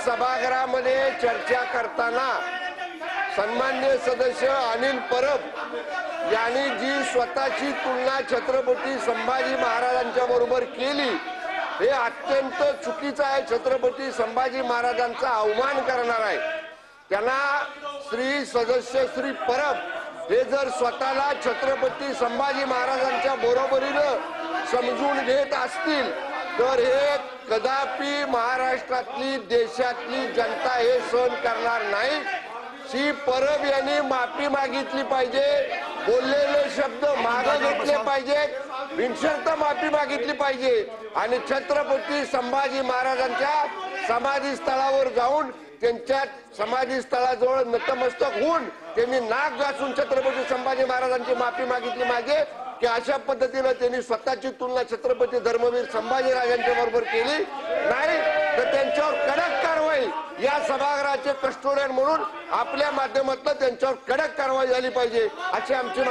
सभागृहामध्ये चर्चा करताना सन्माननीय सदस्य अनिल परब यांनी जी स्वतःची तुलना छत्रपती संभाजी महाराजांच्या बरोबर केली हे अत्यंत चुकीचं आहे। छत्रपती संभाजी महाराजांचा अवमान करणार आहे। त्यांना श्री सदस्य श्री परब हे जर स्वतःला छत्रपती संभाजी महाराजांच्या बरोबरीनं समजून घेत असतील तर हे कदापि महाराष्ट्रातली देशातली जनता हे सहन करणार नाही। श्री परब यांनी माफी मागितली पाहिजे, बोललेले शब्द मागे घेतले पाहिजेत, बिनशर्त माफी मागितली पाहिजे आणि छत्रपती संभाजी महाराजांच्या समाधी स्थळावर जाऊन त्यांच्या समाधी स्थळाजवळ नतमस्तक होऊन त्यांनी नाक घासून छत्रपती संभाजी महाराजांची माफी मागितली मागे की अशा पद्धतीने त्यांनी स्वतःची तुलना छत्रपती धर्मवीर संभाजी राजांच्या बरोबर केली नाही तर त्यांच्यावर कडक कारवाई या सभागृहाचे कस्टोडियन म्हणून आपल्या माध्यमातून त्यांच्यावर कडक कारवाई झाली पाहिजे अशी आमची